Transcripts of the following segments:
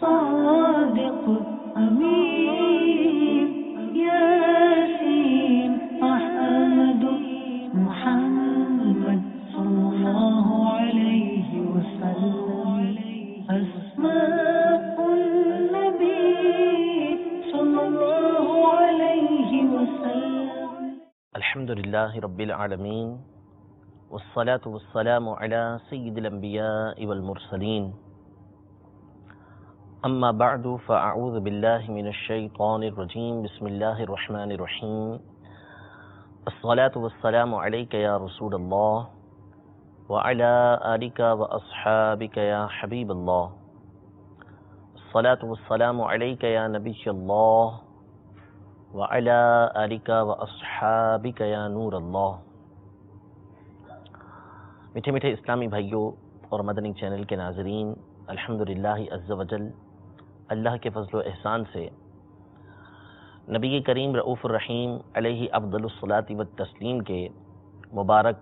صادق أمين ياسين أحمد محمد صلى الله عليه وسلم أسماء النبي صلى الله عليه وسلم. الحمد لله رب العالمين والصلاة والسلام على سيد الأنبياء والمرسلين. أما بعد فأعوذ بالله من الشيطان الرجيم. بسم الله الرحمن الرحيم. الصلاة والسلام عليك يا رسول الله وعلى آلك وأصحابك يا حبيب الله. الصلاة والسلام عليك يا نبي الله وعلى آلك وأصحابك يا نور الله. میٹھے میٹھے اسلامی بھائیوں اور مدنی چینل کے ناظرین، الحمدللہ عز وجل اللہ کے فضل و احسان سے نبی کریم رؤوف الرحیم علیہ افضل الصلاۃ والتسلیم کے مبارک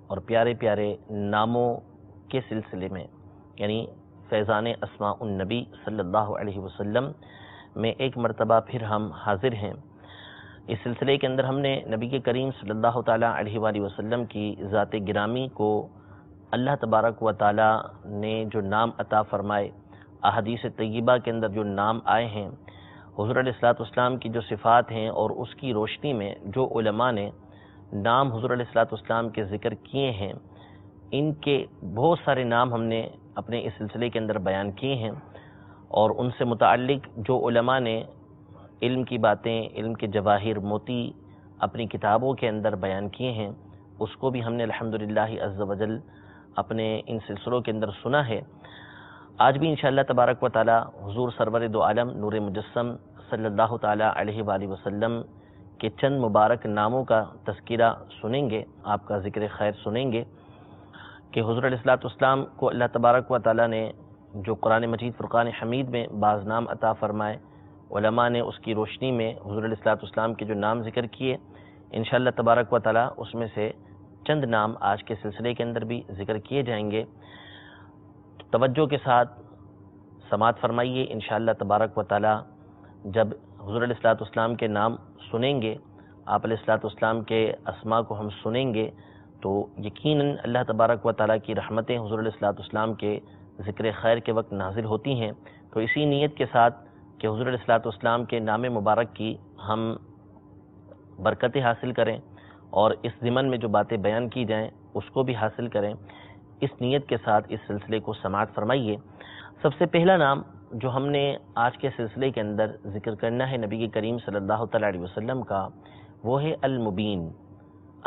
اور پیارے پیارے ناموں کے سلسلے میں، یعنی فیضان اسماء النبی صلی اللہ علیہ وسلم میں ایک مرتبہ پھر ہم حاضر ہیں۔ اس سلسلے کے اندر ہم نے نبی کریم صلی اللہ تعالیٰ علیہ وآلہ وسلم کی ذات گرامی کو اللہ تبارک و تعالیٰ نے جو نام عطا فرمائے، احادیث طیبہ کے اندر جو نام آئے ہیں، حضور علیہ الصلوۃ کی جو صفات ہیں اور اس کی روشنی میں جو علماء نے نام حضور علیہ الصلوۃ کے ذکر کیے ہیں، ان کے بہت سارے نام ہم نے اپنے اس سلسلے کے اندر بیان کیے ہیں، اور ان سے متعلق جو علماء نے علم کی باتیں، علم کے جواہر موتی اپنی کتابوں کے اندر بیان کیے ہیں، اس کو بھی ہم نے الحمدللہ عز وجل اپنے ان سلسلوں کے اندر سنا ہے۔ آج بھی انشاءاللہ تبارک و تعالی حضور سرور دو عالم نور مجسم صلی اللہ تعالی علیہ وآلہ وسلم کے چند مبارک ناموں کا تذکرہ سنیں گے، آپ کا ذکر خیر سنیں گے کہ حضور علیہ الصلوۃ کو اللہ تبارک و تعالی نے جو قرآن مجید فرقان حمید میں بعض نام عطا فرمائے، علماء نے اس کی روشنی میں حضور علیہ الصلوۃ کے جو نام ذکر کیے، انشاءاللہ تبارک و تعالی اس میں سے چند نام آج کے سلسلے کے اندر بھی ذکر کیے جائیں گے۔ توجہ کے ساتھ سماعت فرمائیے، انشاءاللہ تبارک و تعالی جب حضور علیہ الصلوۃ کے نام سنیں گے، آپ علیہ الصلوۃ کے اسماء کو ہم سنیں گے، تو یقیناً اللہ تبارک و تعالی کی رحمتیں حضور علیہ الصلوۃ کے ذکر خیر کے وقت نازل ہوتی ہیں۔ تو اسی نیت کے ساتھ کہ حضور علیہ الصلوۃ کے نام مبارک کی ہم برکتیں حاصل کریں اور اس ضمن میں جو باتیں بیان کی جائیں اس کو بھی حاصل کریں، اس نیت کے ساتھ اس سلسلے کو سماعت فرمائیے۔ سب سے پہلا نام جو ہم نے آج کے سلسلے کے اندر ذکر کرنا ہے نبی کریم صلی اللہ تعالیٰ علیہ وسلم کا، وہ ہے المبین۔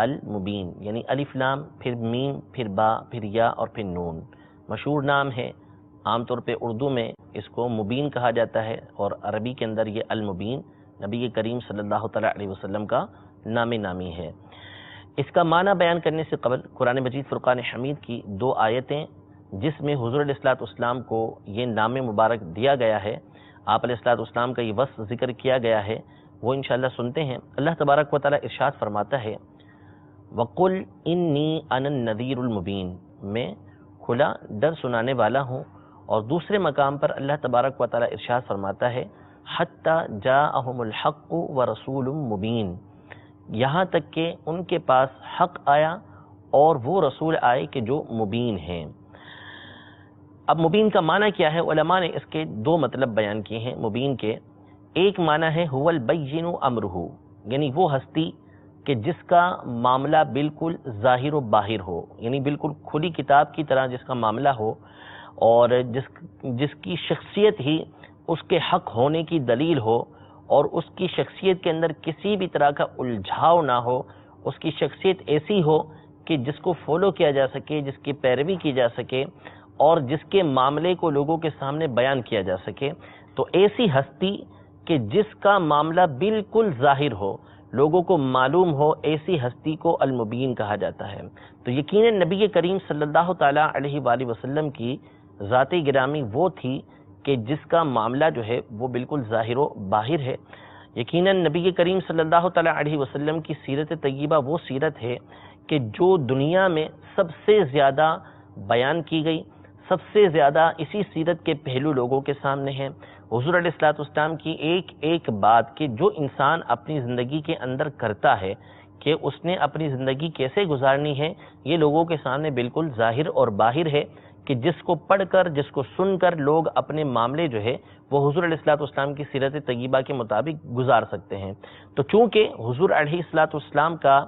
المبین یعنی الف لام، پھر میم، پھر با، پھر یا اور پھر نون۔ مشہور نام ہے، عام طور پہ اردو میں اس کو مبین کہا جاتا ہے، اور عربی کے اندر یہ المبین نبی کریم صلی اللہ تعالیٰ علیہ وسلم کا نام نامی ہے۔ اس کا معنی بیان کرنے سے قبل قرآن مجید فرقان حمید کی دو آیتیں جس میں حضور علیہ الصلوۃ کو یہ نام مبارک دیا گیا ہے، آپ علیہ الصلوۃ کا یہ وصف ذکر کیا گیا ہے، وہ انشاءاللہ سنتے ہیں۔ اللہ تبارک و تعالیٰ ارشاد فرماتا ہے، وَقُلْ إِنِّي أَنَا النَّذِيرُ الْمُبِينُ، میں کھلا ڈر سنانے والا ہوں۔ اور دوسرے مقام پر اللہ تبارک و تعالیٰ ارشاد فرماتا ہے، حَتَّى جَاءَهُمُ الْحَقُّ وَرَسُولٌ مُبِينٌ، یہاں تک کہ ان کے پاس حق آیا اور وہ رسول آئے کہ جو مبین ہیں۔ اب مبین کا معنی کیا ہے؟ علماء نے اس کے دو مطلب بیان کیے ہیں مبین کے۔ ایک معنی ہے هو البین امرہ، یعنی وہ ہستی کہ جس کا معاملہ بالکل ظاہر و باہر ہو، یعنی بالکل کھلی کتاب کی طرح جس کا معاملہ ہو، اور جس کی شخصیت ہی اس کے حق ہونے کی دلیل ہو، اور اس کی شخصیت کے اندر کسی بھی طرح کا الجھاؤ نہ ہو، اس کی شخصیت ایسی ہو کہ جس کو فالو کیا جا سکے، جس کی پیروی کی جا سکے، اور جس کے معاملے کو لوگوں کے سامنے بیان کیا جا سکے۔ تو ایسی ہستی کہ جس کا معاملہ بالکل ظاہر ہو، لوگوں کو معلوم ہو، ایسی ہستی کو المبین کہا جاتا ہے۔ تو یقیناً نبی کریم صلی اللہ تعالیٰ علیہ وآلہ وسلم کی ذات گرامی وہ تھی کہ جس کا معاملہ جو ہے وہ بالکل ظاہر و باہر ہے۔ یقیناً نبی کریم صلی اللہ تعالیٰ علیہ وسلم کی سیرت طیبہ وہ سیرت ہے کہ جو دنیا میں سب سے زیادہ بیان کی گئی، سب سے زیادہ اسی سیرت کے پہلو لوگوں کے سامنے ہیں۔ حضور علیہ الصلوۃ والسلام کی ایک ایک بات کہ جو انسان اپنی زندگی کے اندر کرتا ہے کہ اس نے اپنی زندگی کیسے گزارنی ہے، یہ لوگوں کے سامنے بالکل ظاہر اور باہر ہے کہ جس کو پڑھ کر، جس کو سن کر لوگ اپنے معاملے جو ہے وہ حضور علیہ الصلوۃ والسلام کی سیرت طیبہ کے مطابق گزار سکتے ہیں۔ تو چونکہ حضور علیہ الصلوۃ والسلام کا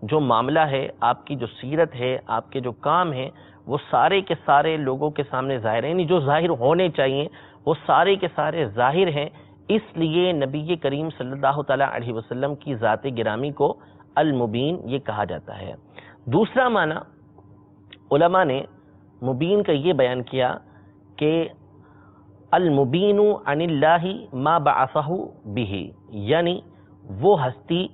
جو معاملہ ہے، آپ کی جو سیرت ہے، آپ کے جو کام ہیں، وہ سارے کے سارے لوگوں کے سامنے ظاہر ہیں، یعنی جو ظاہر ہونے چاہیے وہ سارے کے سارے ظاہر ہیں۔ اس لیے نبی کریم صلی اللہ تعالیٰ علیہ وسلم کی ذات گرامی کو المبین یہ کہا جاتا ہے۔ دوسرا معنی علماء نے مبین کا یہ بیان کیا کہ المبین عن اللہ ما بعثہ بہ، یعنی وہ ہستی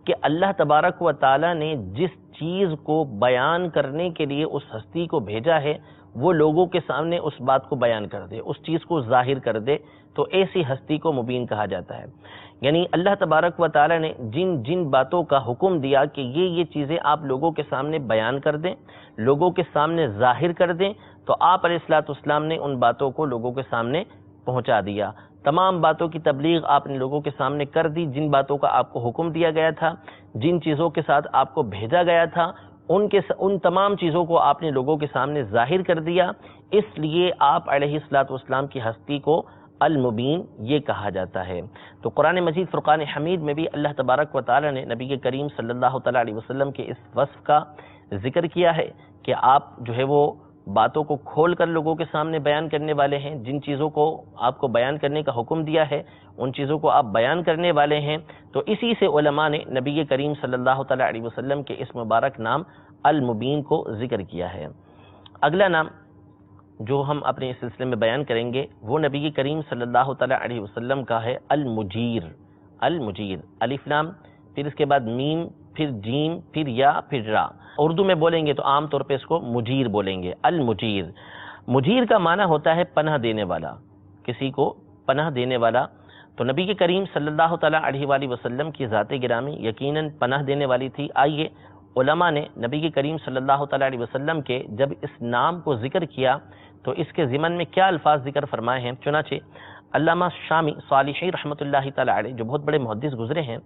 کہ اللہ تبارک و تعالیٰ نے جس چیز کو بیان کرنے کے لیے اس ہستی کو بھیجا ہے وہ لوگوں کے سامنے اس بات کو بیان کر دے، اس چیز کو ظاہر کر دے، تو ایسی ہستی کو مبین کہا جاتا ہے۔ یعنی اللہ تبارک و تعالیٰ نے جن جن باتوں کا حکم دیا کہ یہ چیزیں آپ لوگوں کے سامنے بیان کر دیں، لوگوں کے سامنے ظاہر کر دیں، تو آپ علیہ الصلوۃ والسلام نے ان باتوں کو لوگوں کے سامنے پہنچا دیا۔ تمام باتوں کی تبلیغ آپ نے لوگوں کے سامنے کر دی، جن باتوں کا آپ کو حکم دیا گیا تھا، جن چیزوں کے ساتھ آپ کو بھیجا گیا تھا، ان تمام چیزوں کو آپ نے لوگوں کے سامنے ظاہر کر دیا۔ اس لیے آپ علیہ الصلوۃ والسلام کی ہستی کو المبین یہ کہا جاتا ہے۔ تو قرآن مجید فرقان حمید میں بھی اللہ تبارک و تعالی نے نبی کریم صلی اللہ تعالیٰ علیہ وسلم کے اس وصف کا ذکر کیا ہے کہ آپ جو ہے وہ باتوں کو کھول کر لوگوں کے سامنے بیان کرنے والے ہیں، جن چیزوں کو آپ کو بیان کرنے کا حکم دیا ہے ان چیزوں کو آپ بیان کرنے والے ہیں۔ تو اسی سے علماء نے نبی کریم صلی اللہ تعالیٰ علیہ وسلم کے اس مبارک نام المبین کو ذکر کیا ہے۔ اگلا نام جو ہم اپنے اس سلسلے میں بیان کریں گے وہ نبی کریم صلی اللہ تعالیٰ علیہ وسلم کا ہے المجیر۔ المجیر، الف لام، پھر اس کے بعد میم، پھر جیم، پھر یا، پھر را۔ اردو میں بولیں گے تو عام طور پہ اس کو مجیر بولیں گے، المجیر۔ مجیر کا معنی ہوتا ہے پناہ دینے والا، کسی کو پناہ دینے والا۔ تو نبی کے کریم صلی اللہ تعالیٰ علیہ وآلہ وسلم کی ذات گرامی یقیناً پناہ دینے والی تھی۔ آئیے علماء نے نبی کے کریم صلی اللہ تعالیٰ علیہ وسلم کے جب اس نام کو ذکر کیا تو اس کے ضمن میں کیا الفاظ ذکر فرمائے ہیں۔ چنانچہ علامہ شامی صالحی رحمۃ اللہ تعالیٰ علیہ جو بہت بڑے محدث گزرے ہیں،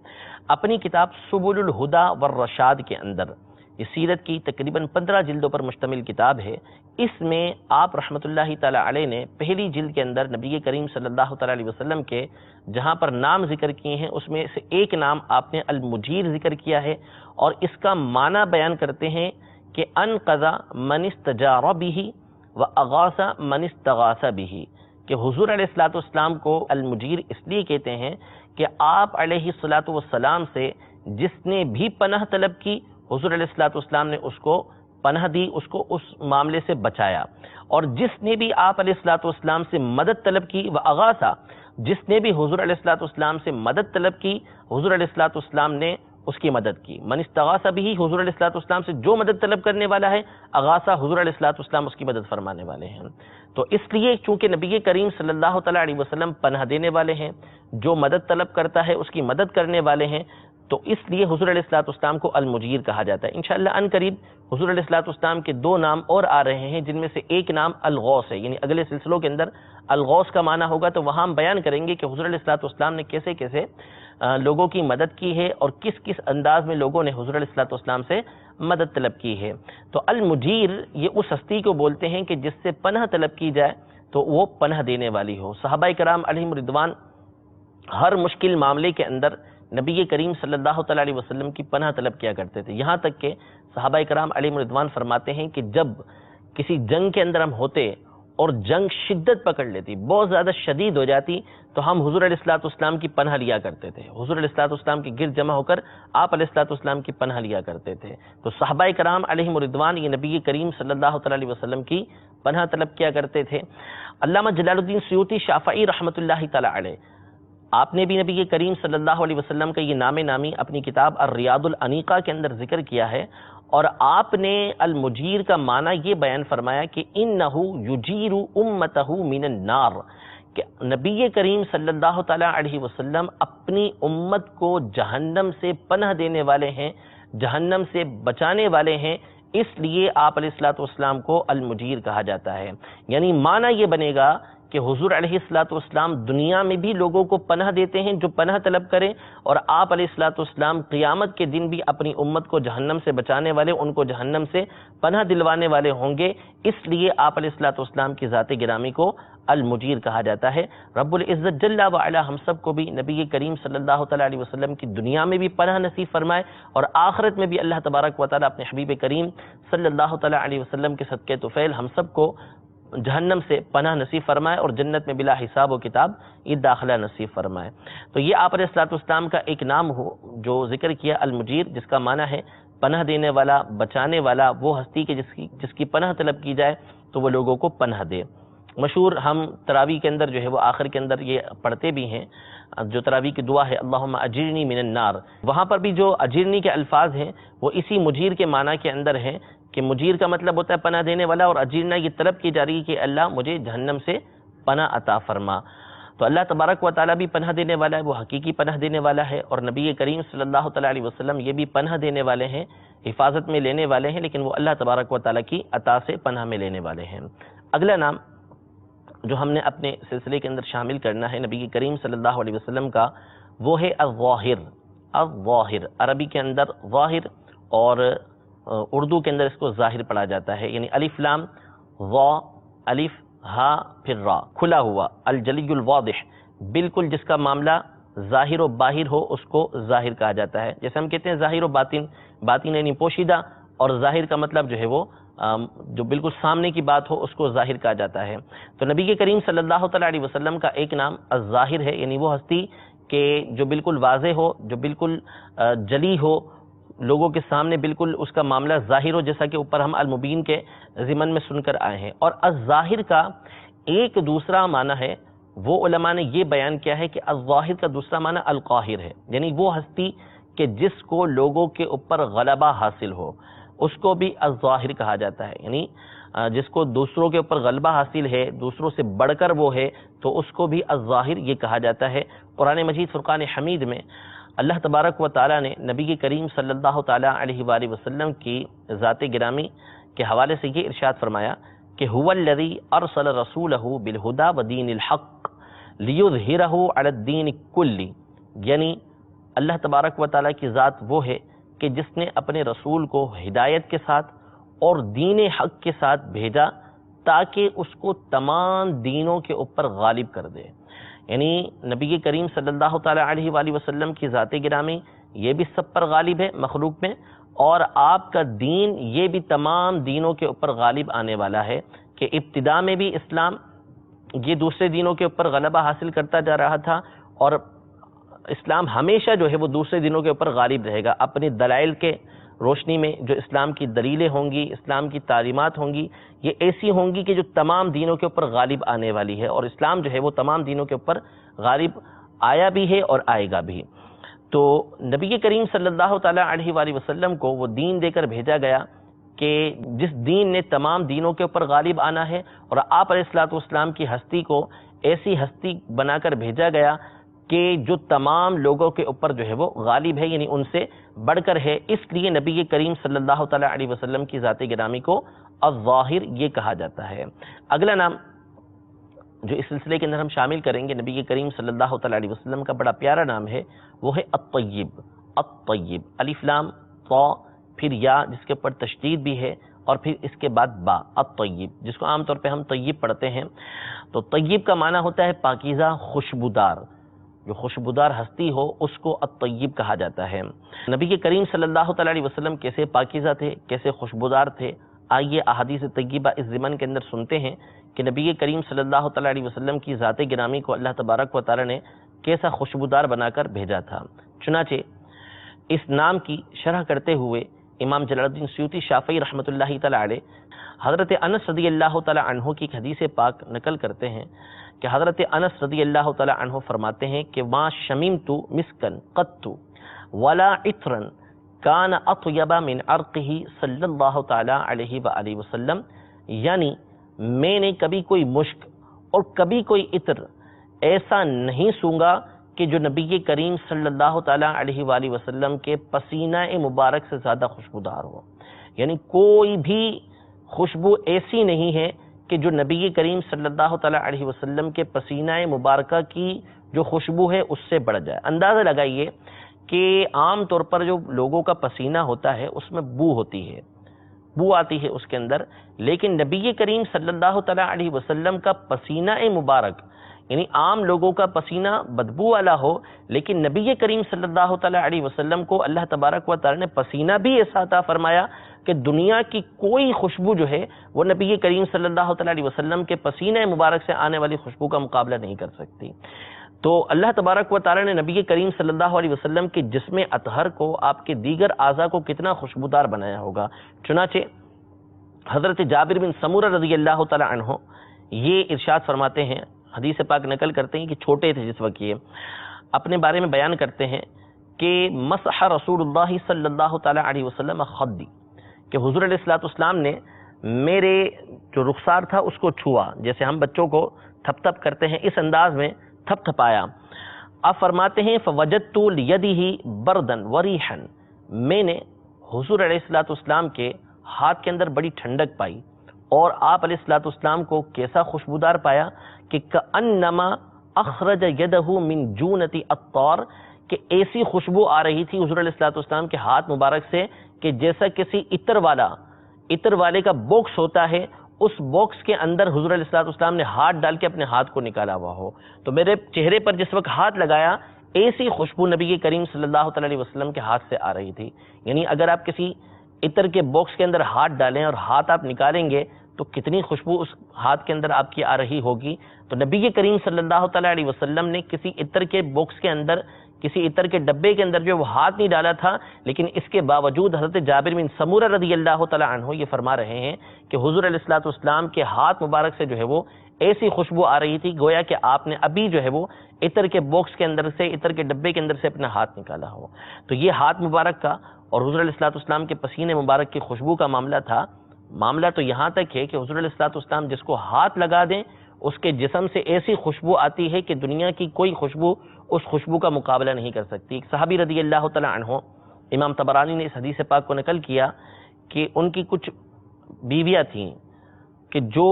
اپنی کتاب سبل الہدی والرشاد کے اندر، یہ سیرت کی تقریباً 15 جلدوں پر مشتمل کتاب ہے، اس میں آپ رحمۃ اللہ تعالیٰ علیہ نے پہلی جلد کے اندر نبی کریم صلی اللہ تعالیٰ علیہ وسلم کے جہاں پر نام ذکر کیے ہیں اس میں سے ایک نام آپ نے المجیر ذکر کیا ہے، اور اس کا معنی بیان کرتے ہیں کہ انقذ من استجار بہ واغاث من استغاث بہ، کہ حضور علیہ الصلوۃ والسلام کو المجیر اس لیے کہتے ہیں کہ آپ علیہ الصلوۃ والسلام سے جس نے بھی پناہ طلب کی حضور علیہ الصلوۃ والسلام نے اس کو پناہ دی، اس کو اس معاملے سے بچایا، اور جس نے بھی آپ علیہ الصلوۃ والسلام سے مدد طلب کی واغاث، جس نے بھی حضور علیہ الصلوۃ والسلام سے مدد طلب کی حضور علیہ الصلوۃ والسلام نے اس کی مدد کی۔ من استغاث بہ، حضور علیہ الصلوۃ والسلام سے جو مدد طلب کرنے والا ہے، اغاثہ حضور علیہ الصلوۃ والسلام اس کی مدد فرمانے والے ہیں۔ تو اس لیے چونکہ نبی کریم صلی اللہ تعالیٰ علیہ وسلم پناہ دینے والے ہیں، جو مدد طلب کرتا ہے اس کی مدد کرنے والے ہیں، تو اس لیے حضور علیہ الصلوۃ والسلام کو المجیر کہا جاتا ہے۔ انشاءاللہ ان قریب حضور علیہ الصلوۃ والسلام کے دو نام اور آ رہے ہیں، جن میں سے ایک نام الغوث ہے، یعنی اگلے سلسلوں کے اندر الغوث کا معنی ہوگا، تو وہاں ہم بیان کریں گے کہ حضور علیہ الصلوۃ والسلام نے کیسے کیسے لوگوں کی مدد کی ہے اور کس کس انداز میں لوگوں نے حضور علیہ الصلوۃ والسلام سے مدد طلب کی ہے۔ تو المجیر یہ اس ہستی کو بولتے ہیں کہ جس سے پناہ طلب کی جائے تو وہ پناہ دینے والی ہو۔ صحابہ کرام علیہم رضوان ہر مشکل معاملے کے اندر نبی کریم صلی اللہ تعالیٰ علیہ وسلم کی پناہ طلب کیا کرتے تھے، یہاں تک کہ صحابہ کرام علیہم رضوان فرماتے ہیں کہ جب کسی جنگ کے اندر ہم ہوتے اور جنگ شدت پکڑ لیتی، بہت زیادہ شدید ہو جاتی، تو ہم حضور علیہ الصلوۃ والسلام کی پناہ لیا کرتے تھے، حضور علیہ الصلوۃ والسلام کے گرد جمع ہو کر آپ علیہ الصلوۃ والسلام کی پناہ لیا کرتے تھے۔ تو صحابہ کرام علیہم رضوان یہ نبی کریم صلی اللہ تعالیٰ علیہ وسلم کی پناہ طلب کیا کرتے تھے۔ علامہ جلال الدین سیوطی شافعی رحمۃ اللہ تعالیٰ علیہ، آپ نے بھی نبی کریم صلی اللہ علیہ وسلم کا یہ نام نامی اپنی کتاب الریاض الانیقہ کے اندر ذکر کیا ہے، اور آپ نے المجیر کا معنی یہ بیان فرمایا کہ انہ یجیر امتہ من النار، کہ نبی کریم صلی اللہ تعالیٰ علیہ وسلم اپنی امت کو جہنم سے پناہ دینے والے ہیں، جہنم سے بچانے والے ہیں، اس لیے آپ علیہ الصلوۃ والسلام کو المجیر کہا جاتا ہے۔ یعنی معنی یہ بنے گا کہ حضور علیہ الصلوۃ والسلام دنیا میں بھی لوگوں کو پناہ دیتے ہیں جو پناہ طلب کریں، اور آپ علیہ الصلوۃ والسلام قیامت کے دن بھی اپنی امت کو جہنم سے بچانے والے، ان کو جہنم سے پناہ دلوانے والے ہوں گے۔ اس لیے آپ علیہ الصلوۃ والسلام کی ذات گرامی کو المجیر کہا جاتا ہے۔ رب العزت جل وعلا ہم سب کو بھی نبی کریم صلی اللہ تعالیٰ علیہ وسلم کی دنیا میں بھی پناہ نصیب فرمائے، اور آخرت میں بھی اللہ تبارک و تعالیٰ اپنے حبیب کریم صلی اللہ تعالیٰ علیہ وسلم کے صدقے طفیل ہم سب کو جہنم سے پناہ نصیب فرمائے اور جنت میں بلا حساب و کتاب یہ داخلہ نصیب فرمائے۔ تو یہ آپ علیہ الصلوۃ والسلام کا ایک نام ہو جو ذکر کیا المجیر، جس کا معنی ہے پناہ دینے والا، بچانے والا، وہ ہستی کہ جس کی پناہ طلب کی جائے تو وہ لوگوں کو پناہ دے۔ مشہور ہم تراویح کے اندر جو ہے وہ آخر کے اندر یہ پڑھتے بھی ہیں، جو تراویح کی دعا ہے اللہم اجرنی من النار، وہاں پر بھی جو اجرنی کے الفاظ ہیں وہ اسی مجیر کے معنی کے اندر ہیں کہ مجیر کا مطلب ہوتا ہے پناہ دینے والا، اور اجرنا یہ طلب کی جا رہی ہے کہ اللہ مجھے جہنم سے پناہ عطا فرما۔ تو اللہ تبارک و تعالیٰ بھی پناہ دینے والا ہے، وہ حقیقی پناہ دینے والا ہے، اور نبی کریم صلی اللہ تعالیٰ علیہ وسلم یہ بھی پناہ دینے والے ہیں، حفاظت میں لینے والے ہیں، لیکن وہ اللہ تبارک و تعالیٰ کی عطا سے پناہ میں لینے والے ہیں۔ اگلا نام جو ہم نے اپنے سلسلے کے اندر شامل کرنا ہے نبی کریم صلی اللہ علیہ وسلم کا، وہ ہے الظاہر۔ الظاہر عربی کے اندر ظاہر، اور اردو کے اندر اس کو ظاہر پڑھا جاتا ہے، یعنی الف لام ظا، الف ہا پھر را، کھلا ہوا، الجلی الواضح، بالکل جس کا معاملہ ظاہر و باہر ہو اس کو ظاہر کہا جاتا ہے۔ جیسے ہم کہتے ہیں ظاہر و باطن، باطن یعنی پوشیدہ، اور ظاہر کا مطلب جو ہے وہ جو بالکل سامنے کی بات ہو اس کو ظاہر کہا جاتا ہے۔ تو نبی کریم صلی اللہ تعالیٰ علیہ وسلم کا ایک نام الظاہر ہے، یعنی وہ ہستی کہ جو بالکل واضح ہو، جو بالکل جلی ہو، لوگوں کے سامنے بالکل اس کا معاملہ ظاہر ہو، جیسا کہ اوپر ہم المبین کے ضمن میں سن کر آئے ہیں۔ اور الظاہر کا ایک دوسرا معنی ہے، وہ علماء نے یہ بیان کیا ہے کہ الظاہر کا دوسرا معنی القاہر ہے، یعنی وہ ہستی کہ جس کو لوگوں کے اوپر غلبہ حاصل ہو اس کو بھی الظاہر کہا جاتا ہے، یعنی جس کو دوسروں کے اوپر غلبہ حاصل ہے، دوسروں سے بڑھ کر وہ ہے، تو اس کو بھی الظاہر یہ کہا جاتا ہے۔ قرآن مجید فرقان حمید میں اللہ تبارک و تعالیٰ نے نبی کریم صلی اللہ تعالیٰ علیہ وآلہ وسلم کی ذات گرامی کے حوالے سے یہ ارشاد فرمایا کہ هو الذی ارسل رسولہ بالہدی ودین الحق لیظہرہ علی الدین کلہ، یعنی اللہ تبارک و تعالیٰ کی ذات وہ ہے کہ جس نے اپنے رسول کو ہدایت کے ساتھ اور دین حق کے ساتھ بھیجا تاکہ اس کو تمام دینوں کے اوپر غالب کر دے۔ یعنی نبی کریم صلی اللہ تعالیٰ علیہ وآلہ وسلم کی ذات گرامی یہ بھی سب پر غالب ہے مخلوق میں، اور آپ کا دین یہ بھی تمام دینوں کے اوپر غالب آنے والا ہے، کہ ابتدا میں بھی اسلام یہ دوسرے دینوں کے اوپر غلبہ حاصل کرتا جا رہا تھا، اور اسلام ہمیشہ جو ہے وہ دوسرے دینوں کے اوپر غالب رہے گا۔ اپنی دلائل کے روشنی میں جو اسلام کی دلیلیں ہوں گی، اسلام کی تعلیمات ہوں گی، یہ ایسی ہوں گی کہ جو تمام دینوں کے اوپر غالب آنے والی ہے، اور اسلام جو ہے وہ تمام دینوں کے اوپر غالب آیا بھی ہے اور آئے گا بھی۔ تو نبی کریم صلی اللہ تعالیٰ علیہ وآلہ وسلم کو وہ دین دے کر بھیجا گیا کہ جس دین نے تمام دینوں کے اوپر غالب آنا ہے، اور آپ علیہ الصلوۃ والسلام کی ہستی کو ایسی ہستی بنا کر بھیجا گیا کہ جو تمام لوگوں کے اوپر جو ہے وہ غالب ہے، یعنی ان سے بڑھ کر ہے۔ اس لیے نبی کریم صلی اللہ تعالیٰ علیہ وسلم کی ذات گرامی کو الظاہر یہ کہا جاتا ہے۔ اگلا نام جو اس سلسلے کے اندر ہم شامل کریں گے نبی کریم صلی اللہ تعالیٰ علیہ وسلم کا بڑا پیارا نام ہے، وہ ہے الطیب۔ الطیب، الف لام طا پھر یا جس کے اوپر تشدید بھی ہے، اور پھر اس کے بعد با، الطیب، جس کو عام طور پہ ہم طیب پڑھتے ہیں۔ تو طیب کا معنی ہوتا ہے پاکیزہ، خوشبودار، جو خوشبودار ہستی ہو اس کو الطیب کہا جاتا ہے۔ نبی کریم صلی اللہ تعالیٰ علیہ وسلم کیسے پاکیزہ تھے، کیسے خوشبودار تھے، آئیے احادیث طیبہ اس ضمن کے اندر سنتے ہیں کہ نبی کریم صلی اللہ تعالیٰ علیہ وسلم کی ذات گرامی کو اللہ تبارک و تعالیٰ نے کیسا خوشبودار بنا کر بھیجا تھا۔ چنانچہ اس نام کی شرح کرتے ہوئے امام جلال الدین سیوطی شافعی رحمۃ اللہ تعالیٰ علیہ حضرت انس رضی اللہ تعالیٰ عنہ کی ایک حدیث پاک نقل کرتے ہیں کہ حضرت انس رضی اللہ تعالیٰ عنہ فرماتے ہیں کہ ما شممت مسکن قط ولا عطرا کان اطیب من عرقہ صلی اللہ تعالیٰ علیہ وآلہ وسلم، یعنی میں نے کبھی کوئی مشک اور کبھی کوئی عطر ایسا نہیں سونگا کہ جو نبی کریم صلی اللہ تعالیٰ علیہ وآلہ وسلم کے پسینہ مبارک سے زیادہ خوشبودار ہو۔ یعنی کوئی بھی خوشبو ایسی نہیں ہے کہ جو نبی کریم صلی اللہ تعالیٰ علیہ وسلم کے پسینہ مبارکہ کی جو خوشبو ہے اس سے بڑھ جائے۔ اندازہ لگائیے کہ عام طور پر جو لوگوں کا پسینہ ہوتا ہے اس میں بو ہوتی ہے، بو آتی ہے اس کے اندر، لیکن نبی کریم صلی اللہ تعالیٰ علیہ وسلم کا پسینہ مبارک، یعنی عام لوگوں کا پسینہ بدبو والا ہو، لیکن نبی کریم صلی اللہ تعالیٰ علیہ وسلم کو اللہ تبارک و تعالیٰ نے پسینہ بھی ایسا عطا فرمایا کہ دنیا کی کوئی خوشبو جو ہے وہ نبی کریم صلی اللہ تعالیٰ علیہ وسلم کے پسینہ مبارک سے آنے والی خوشبو کا مقابلہ نہیں کر سکتی۔ تو اللہ تبارک و تعالیٰ نے نبی کریم صلی اللہ علیہ وسلم کے جسم اطہر کو، آپ کے دیگر اعضاء کو کتنا خوشبودار بنایا ہوگا۔ چنانچہ حضرت جابر بن سمورہ رضی اللہ تعالیٰ عنہ یہ ارشاد فرماتے ہیں، حدیث پاک نقل کرتے ہیں کہ چھوٹے تھے جس وقت، یہ اپنے بارے میں بیان کرتے ہیں کہ مسح رسول اللہ صلی اللہ تعالیٰ علیہ وسلم خدی، کہ حضور علیہ الصلوۃ والسلام نے میرے جو رخسار تھا اس کو چھوا، جیسے ہم بچوں کو تھپ تھپ کرتے ہیں اس انداز میں تھپ تھپایا۔ آپ فرماتے ہیں فوجدت لیدہ بردا وریحا، میں نے حضور علیہ الصلوۃ والسلام کے ہاتھ کے اندر بڑی ٹھنڈک پائی، اور آپ علیہ الصلوۃ والسلام کو کیسا خوشبودار پایا کہ کأنما اخرج یدہ من جونۃ الطار، کہ ایسی خوشبو آ رہی تھی حضور علیہ الصلوۃ والسلام کے ہاتھ مبارک سے کہ جیسا کسی عطر والے کا باکس ہوتا ہے، اس باکس کے اندر حضور علیہ الصلوۃ والسلام نے ہاتھ ڈال کے اپنے ہاتھ کو نکالا ہوا ہو۔ تو میرے چہرے پر جس وقت ہاتھ لگایا، ایسی خوشبو نبی کریم صلی اللہ تعالیٰ علیہ وسلم کے ہاتھ سے آ رہی تھی۔ یعنی اگر آپ کسی عطر کے باکس کے اندر ہاتھ ڈالیں اور ہاتھ آپ نکالیں گے تو کتنی خوشبو اس ہاتھ کے اندر آپ کی آ رہی ہوگی۔ تو نبی کریم صلی اللہ تعالیٰ علیہ وسلم نے کسی عطر کے باکس کے اندر، کسی عطر کے ڈبے کے اندر جو وہ ہاتھ نہیں ڈالا تھا، لیکن اس کے باوجود حضرت جابر بن سمورہ رضی اللہ تعالیٰ عنہ یہ فرما رہے ہیں کہ حضور علیہ الصلوۃ والسلام کے ہاتھ مبارک سے جو ہے وہ ایسی خوشبو آ رہی تھی گویا کہ آپ نے ابھی جو ہے وہ عطر کے باکس کے اندر سے، عطر کے ڈبے کے اندر سے اپنا ہاتھ نکالا ہو۔ تو یہ ہاتھ مبارک کا اور حضور علیہ الصلوۃ والسلام کے پسینے مبارک کی خوشبو کا معاملہ تھا۔ معاملہ تو یہاں تک ہے کہ حضور علیہ الصلوۃ والسلام جس کو ہاتھ لگا دیں اس کے جسم سے ایسی خوشبو آتی ہے کہ دنیا کی کوئی خوشبو اس خوشبو کا مقابلہ نہیں کر سکتی۔ ایک صحابی رضی اللہ تعالیٰ عنہ، امام طبرانی نے اس حدیث پاک کو نقل کیا کہ ان کی کچھ بیویاں تھیں کہ جو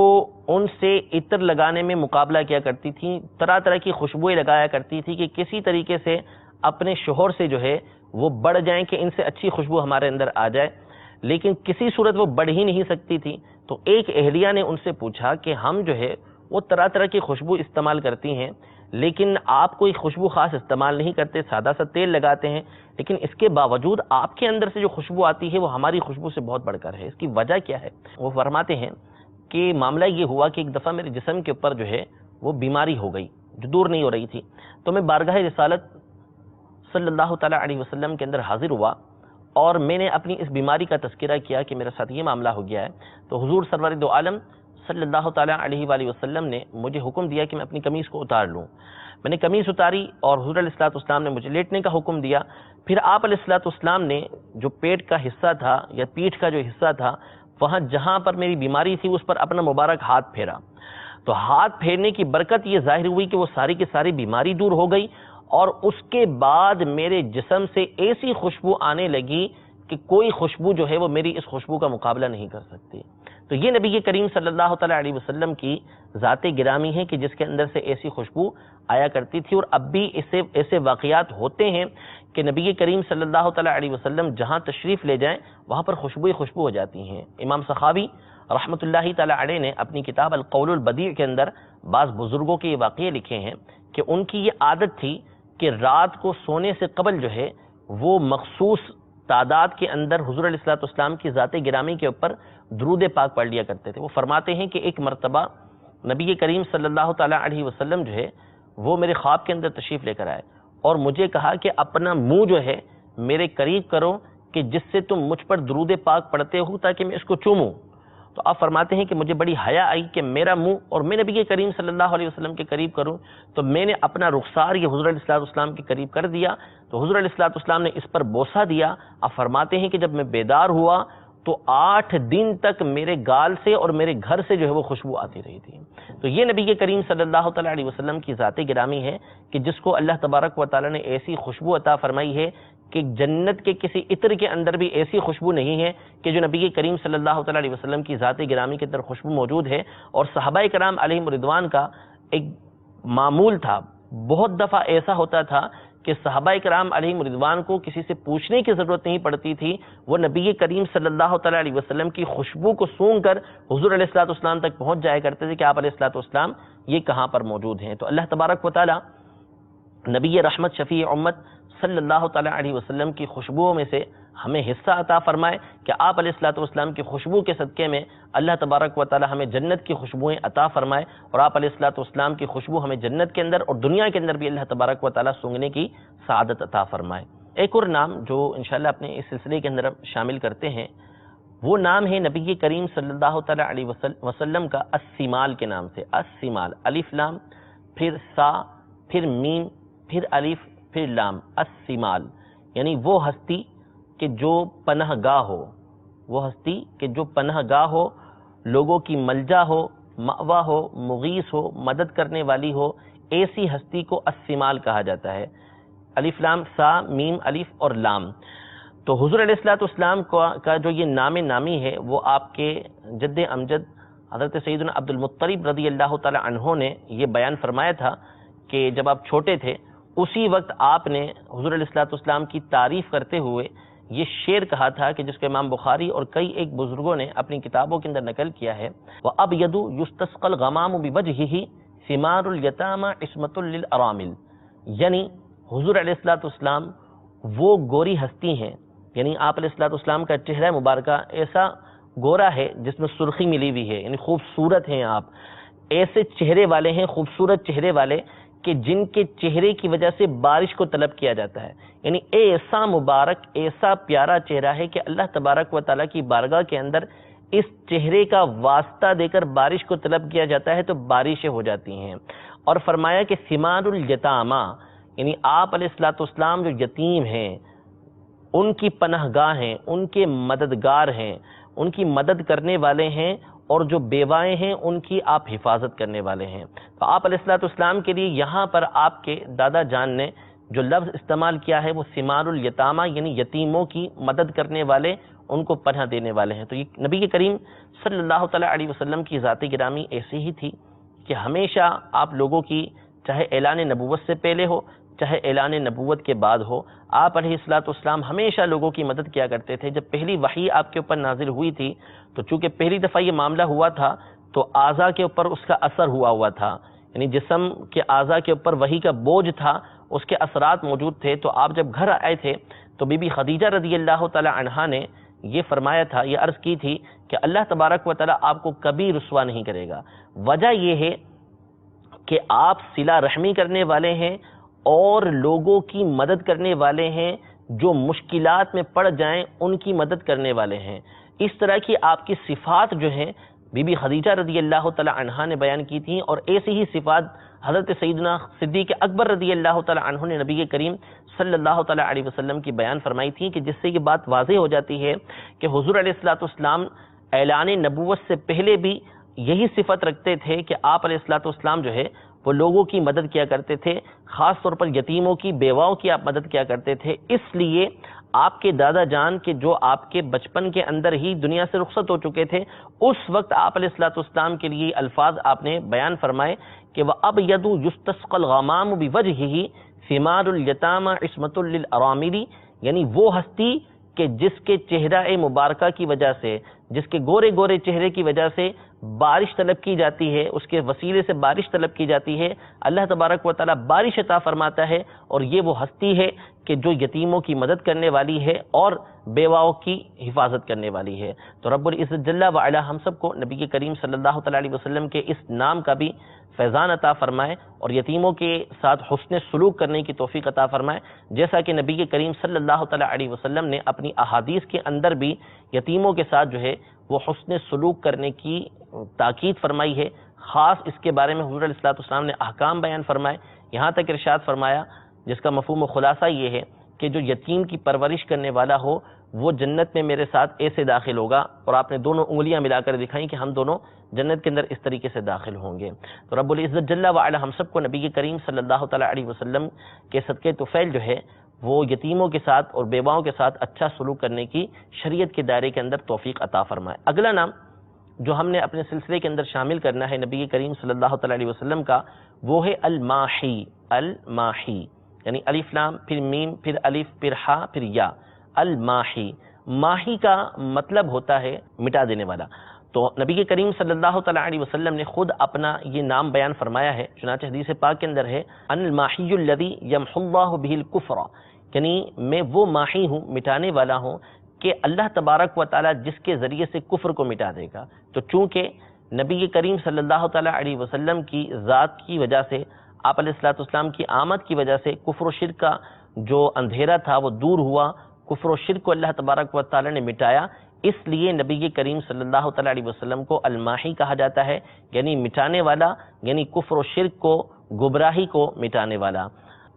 ان سے عطر لگانے میں مقابلہ کیا کرتی تھیں، طرح طرح کی خوشبوئیں لگایا کرتی تھی کہ کسی طریقے سے اپنے شوہر سے جو ہے وہ بڑھ جائیں کہ ان سے اچھی خوشبو ہمارے اندر آ جائے، لیکن کسی صورت وہ بڑھ ہی نہیں سکتی تھی۔ تو ایک اہلیہ نے ان سے پوچھا کہ ہم جو ہے وہ طرح طرح کی خوشبو استعمال کرتی ہیں، لیکن آپ کوئی خوشبو خاص استعمال نہیں کرتے، سادہ سا تیل لگاتے ہیں، لیکن اس کے باوجود آپ کے اندر سے جو خوشبو آتی ہے وہ ہماری خوشبو سے بہت بڑھ کر ہے، اس کی وجہ کیا ہے؟ وہ فرماتے ہیں کہ معاملہ یہ ہوا کہ ایک دفعہ میرے جسم کے اوپر جو ہے وہ بیماری ہو گئی جو دور نہیں ہو رہی تھی، تو میں بارگاہ رسالت صلی اللہ تعالیٰ علیہ وسلم کے اندر حاضر ہوا اور میں نے اپنی اس بیماری کا تذکرہ کیا کہ میرے ساتھ یہ معاملہ ہو گیا ہے۔ تو حضور سرور دو عالم صلی اللہ تعالیٰ علیہ وآلہ وسلم نے مجھے حکم دیا کہ میں اپنی قمیص کو اتار لوں۔ میں نے قمیص اتاری اور حضور علیہ الصلوۃ والسلام نے مجھے لیٹنے کا حکم دیا۔ پھر آپ علیہ الصلوۃ والسلام نے جو پیٹ کا حصہ تھا یا پیٹھ کا جو حصہ تھا، وہاں جہاں پر میری بیماری تھی اس پر اپنا مبارک ہاتھ پھیرا۔ تو ہاتھ پھیرنے کی برکت یہ ظاہر ہوئی کہ وہ ساری کی ساری بیماری دور ہو گئی، اور اس کے بعد میرے جسم سے ایسی خوشبو آنے لگی کہ کوئی خوشبو جو ہے وہ میری اس خوشبو کا مقابلہ نہیں کر سکتی۔ تو یہ نبی کریم صلی اللہ تعالیٰ علیہ وسلم کی ذات گرامی ہے کہ جس کے اندر سے ایسی خوشبو آیا کرتی تھی، اور اب بھی ایسے واقعات ہوتے ہیں کہ نبی کریم صلی اللہ تعالیٰ علیہ وسلم جہاں تشریف لے جائیں وہاں پر خوشبو ہو جاتی ہیں۔ امام سخاوی رحمۃ اللہ تعالیٰ علیہ نے اپنی کتاب القول البدیع کے اندر بعض بزرگوں کے یہ واقعے لکھے ہیں کہ ان کی یہ عادت تھی کہ رات کو سونے سے قبل جو ہے وہ مخصوص تعداد کے اندر حضور علیہ الصلوۃ والسلام کی ذات گرامی کے اوپر درود پاک پڑھ لیا کرتے تھے۔ وہ فرماتے ہیں کہ ایک مرتبہ نبی کریم صلی اللہ تعالیٰ علیہ وسلم جو ہے وہ میرے خواب کے اندر تشریف لے کر آئے اور مجھے کہا کہ اپنا منہ جو ہے میرے قریب کرو کہ جس سے تم مجھ پر درود پاک پڑھتے ہو تاکہ میں اس کو چوموں۔ تو آپ فرماتے ہیں کہ مجھے بڑی حیا آئی کہ میرا منہ اور میں نبی کریم صلی اللہ علیہ وسلم کے قریب کروں، تو میں نے اپنا رخسار یہ حضور علیہ الصلوۃ والسلام کے قریب کر دیا۔ تو حضور علیہ الصلوۃ والسلام نے اس پر بوسہ دیا۔ آپ فرماتے ہیں کہ جب میں بیدار ہوا تو 8 دن تک میرے گال سے اور میرے گھر سے جو ہے وہ خوشبو آتی رہی تھی۔ تو یہ نبی کریم صلی اللہ تعالیٰ علیہ وسلم کی ذات گرامی ہے کہ جس کو اللہ تبارک و تعالیٰ نے ایسی خوشبو عطا فرمائی ہے کہ جنت کے کسی عطر کے اندر بھی ایسی خوشبو نہیں ہے کہ جو نبی کریم صلی اللہ تعالیٰ علیہ وسلم کی ذات گرامی کے اندر خوشبو موجود ہے۔ اور صحابہ کرام علیہم رضوان کا ایک معمول تھا، بہت دفعہ ایسا ہوتا تھا کہ صحابہ کرام علیہم رضوان کو کسی سے پوچھنے کی ضرورت نہیں پڑتی تھی، وہ نبی کریم صلی اللہ تعالیٰ علیہ وسلم کی خوشبو کو سونگھ کر حضور علیہ الصلوۃ والسلام تک پہنچ جایا کرتے تھے کہ آپ علیہ الصلوۃ والسلام یہ کہاں پر موجود ہیں۔ تو اللہ تبارک و تعالیٰ نبی رحمت شفیع امت صلی اللہ تعالیٰ علیہ وسلم کی خوشبوؤں میں سے ہمیں حصہ عطا فرمائے کہ آپ علیہ الصلوۃ والسلام کی خوشبو کے صدقے میں اللہ تبارک و تعالیٰ ہمیں جنت کی خوشبوئیں عطا فرمائے، اور آپ علیہ الصلوۃ والسلام کی خوشبو ہمیں جنت کے اندر اور دنیا کے اندر بھی اللہ تبارک و تعالیٰ سونگنے کی سعادت عطا فرمائے۔ ایک اور نام جو انشاءاللہ اپنے اس سلسلے کے اندر شامل کرتے ہیں، وہ نام ہے نبی کریم صلی اللہ تعالیٰ علیہ وسلم کا السمال کے نام سے۔ السمال، الف لام پھر سا پھر میم پھر الف پھر لام، السمال یعنی وہ ہستی کہ جو پناہ گاہ ہو، وہ ہستی کہ جو پناہ گاہ ہو، لوگوں کی ملجا ہو، مأوا ہو، مغیث ہو، مدد کرنے والی ہو، ایسی ہستی کو السمال کہا جاتا ہے۔ الف لام سا میم الف اور لام۔ تو حضور علیہ الصلوۃ والسلام کا جو یہ نام نامی ہے، وہ آپ کے جد امجد حضرت سیدنا عبد المطلب رضی اللہ تعالی عنہ نے یہ بیان فرمایا تھا کہ جب آپ چھوٹے تھے اسی وقت آپ نے حضور علیہ الصلوۃ والسلام کی تعریف کرتے ہوئے یہ شعر کہا تھا کہ جس کو امام بخاری اور کئی ایک بزرگوں نے اپنی کتابوں کے اندر نقل کیا ہے، وَأَبْيَضُ يُسْتَسْقَى الْغَمَامُ بِوَجْهِهِ ثِمَارُ الْيَتَامَى عِصْمَةٌ لِلْأَرَامِلِ، یعنی حضور علیہ الصلوۃ والسلام وہ گوری ہستی ہیں، یعنی آپ علیہ الصلوۃ والسلام کا چہرہ مبارکہ ایسا گورا ہے جس میں سرخی ملی ہوئی ہے، یعنی خوبصورت ہیں آپ، ایسے چہرے والے ہیں، خوبصورت چہرے والے کہ جن کے چہرے کی وجہ سے بارش کو طلب کیا جاتا ہے، یعنی ایسا مبارک ایسا پیارا چہرہ ہے کہ اللہ تبارک و تعالیٰ کی بارگاہ کے اندر اس چہرے کا واسطہ دے کر بارش کو طلب کیا جاتا ہے تو بارشیں ہو جاتی ہیں۔ اور فرمایا کہ ثمار الیتامى، یعنی آپ علیہ الصلوۃ والسلام جو یتیم ہیں ان کی پناہ گاہ ہیں، ان کے مددگار ہیں، ان کی مدد کرنے والے ہیں، اور جو بیوائیں ہیں ان کی آپ حفاظت کرنے والے ہیں۔ تو آپ علیہ الصلوۃ والسلام کے لیے یہاں پر آپ کے دادا جان نے جو لفظ استعمال کیا ہے وہ ثمار الیتامى یعنی یتیموں کی مدد کرنے والے، ان کو پناہ دینے والے ہیں۔ تو یہ نبی کریم صلی اللہ تعالیٰ علیہ وسلم کی ذات گرامی ایسی ہی تھی کہ ہمیشہ آپ لوگوں کی، چاہے اعلان نبوت سے پہلے ہو چاہے اعلان نبوت کے بعد ہو، آپ علیہ الصلوۃ والسلام ہمیشہ لوگوں کی مدد کیا کرتے تھے۔ جب پہلی وحی آپ کے اوپر نازل ہوئی تھی تو چونکہ پہلی دفعہ یہ معاملہ ہوا تھا تو اعضاء کے اوپر اس کا اثر ہوا تھا، یعنی جسم کے اعضاء کے اوپر وحی کا بوجھ تھا، اس کے اثرات موجود تھے۔ تو آپ جب گھر آئے تھے تو بی بی خدیجہ رضی اللہ تعالی عنہا نے یہ فرمایا تھا، یہ عرض کی تھی کہ اللہ تبارک و تعالی آپ کو کبھی رسوا نہیں کرے گا۔ وجہ یہ ہے کہ آپ صلہ رحمی کرنے والے ہیں اور لوگوں کی مدد کرنے والے ہیں، جو مشکلات میں پڑ جائیں ان کی مدد کرنے والے ہیں۔ اس طرح کی آپ کی صفات جو ہیں بی بی خدیجہ رضی اللہ تعالی عنہا نے بیان کی تھیں، اور ایسی ہی صفات حضرت سیدنا صدیق اکبر رضی اللہ تعالی عنہ نے نبی کریم صلی اللہ تعالی علیہ وسلم کی بیان فرمائی تھی، کہ جس سے یہ بات واضح ہو جاتی ہے کہ حضور علیہ الصلوۃ والسلام اعلان نبوت سے پہلے بھی یہی صفت رکھتے تھے کہ آپ علیہ الصلوۃ والسلام جو ہے وہ لوگوں کی مدد کیا کرتے تھے، خاص طور پر یتیموں کی، بیواؤں کی آپ مدد کیا کرتے تھے۔ اس لیے آپ کے دادا جان کے جو آپ کے بچپن کے اندر ہی دنیا سے رخصت ہو چکے تھے، اس وقت آپ علیہ الصلوۃ والسلام کے لیے الفاظ آپ نے بیان فرمائے کہ وَأَبْيَضُ يُسْتَسْقَى الْغَمَامُ بِوَجْهِهِ ثِمَارُ الْيَتَامَى عِصْمَةٌ لِلْأَرَامِلِ، یعنی وہ ہستی کہ جس کے چہرہ مبارکہ کی وجہ سے، جس کے گورے گورے چہرے کی وجہ سے بارش طلب کی جاتی ہے، اس کے وسیلے سے بارش طلب کی جاتی ہے، اللہ تبارک و تعالی بارش عطا فرماتا ہے، اور یہ وہ ہستی ہے کہ جو یتیموں کی مدد کرنے والی ہے اور بیواؤں کی حفاظت کرنے والی ہے۔ تو رب العزت جل وعلا ہم سب کو نبی کریم صلی اللہ تعالی علیہ وسلم کے اس نام کا بھی فیضان عطا فرمائے اور یتیموں کے ساتھ حسن سلوک کرنے کی توفیق عطا فرمائے، جیسا کہ نبی کریم صلی اللہ تعالی علیہ وسلم نے اپنی احادیث کے اندر بھی یتیموں کے ساتھ جو ہے وہ حسن سلوک کرنے کی تاکید فرمائی ہے۔ خاص اس کے بارے میں حضور علیہ الصلوۃ والسلام نے احکام بیان فرمائے، یہاں تک ارشاد فرمایا جس کا مفہوم و خلاصہ یہ ہے کہ جو یتیم کی پرورش کرنے والا ہو وہ جنت میں میرے ساتھ ایسے داخل ہوگا، اور آپ نے دونوں انگلیاں ملا کر دکھائیں کہ ہم دونوں جنت کے اندر اس طریقے سے داخل ہوں گے۔ تو رب العزت جل وعلا ہم سب کو نبی کریم صلی اللہ تعالی علیہ وسلم کے صدقے طفیل جو ہے وہ یتیموں کے ساتھ اور بیواؤں کے ساتھ اچھا سلوک کرنے کی شریعت کے دائرے کے اندر توفیق عطا فرمائے۔ اگلا نام جو ہم نے اپنے سلسلے کے اندر شامل کرنا ہے نبی کریم صلی اللہ تعالی علیہ وسلم کا، وہ ہے الماحی۔ الماحی یعنی الف لام پھر میم پھر الف پھر ہا پھر یا، الماحی۔ ماحی کا مطلب ہوتا ہے مٹا دینے والا۔ تو نبی کریم صلی اللہ تعالی علیہ وسلم نے خود اپنا یہ نام بیان فرمایا ہے، چنانچہ حدیث پاک کے اندر ہے ان الماحی الذی یمحو اللہ بہ الکفر، یعنی میں وہ ماحی ہوں، مٹانے والا ہوں کہ اللہ تبارک و تعالی جس کے ذریعے سے کفر کو مٹا دے گا۔ تو چونکہ نبی کریم صلی اللہ تعالی علیہ وسلم کی ذات کی وجہ سے، آپ علیہ الصلوۃ والسلام کی آمد کی وجہ سے کفر و شرک کا جو اندھیرا تھا وہ دور ہوا، کفر و شرک کو اللہ تبارک و تعالی نے مٹایا، اس لیے نبی کریم صلی اللہ تعالی علیہ وسلم کو الماحی کہا جاتا ہے، یعنی مٹانے والا، یعنی کفر و شرک کو، گمراہی کو مٹانے والا۔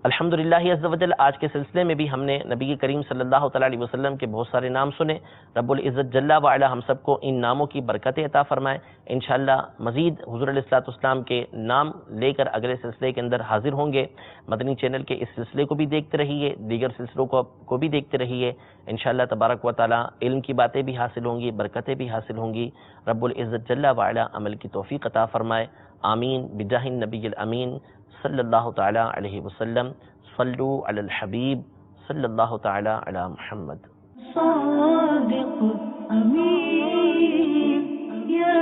الحمدللہ عز و جل آج کے سلسلے میں بھی ہم نے نبی کریم صلی اللہ تعالی علیہ وسلم کے بہت سارے نام سنے۔ رب العزت جل وعلا ہم سب کو ان ناموں کی برکتیں عطا فرمائے۔ انشاءاللہ مزید حضور علیہ الصلوۃ والسلام کے نام لے کر اگلے سلسلے کے اندر حاضر ہوں گے۔ مدنی چینل کے اس سلسلے کو بھی دیکھتے رہیے، دیگر سلسلوں کو بھی دیکھتے رہیے۔ انشاءاللہ تبارک و تعالی علم کی باتیں بھی حاصل ہوں گی، برکتیں بھی حاصل ہوں گی۔ رب العزت جل وعلا عمل کی توفیق عطا فرمائے۔ آمین بجاہ النبی الامین صلی اللہ تعالی علیہ وسلم۔ صلو علی الحبیب صلی اللہ تعالی علی محمد۔ صادق امین یا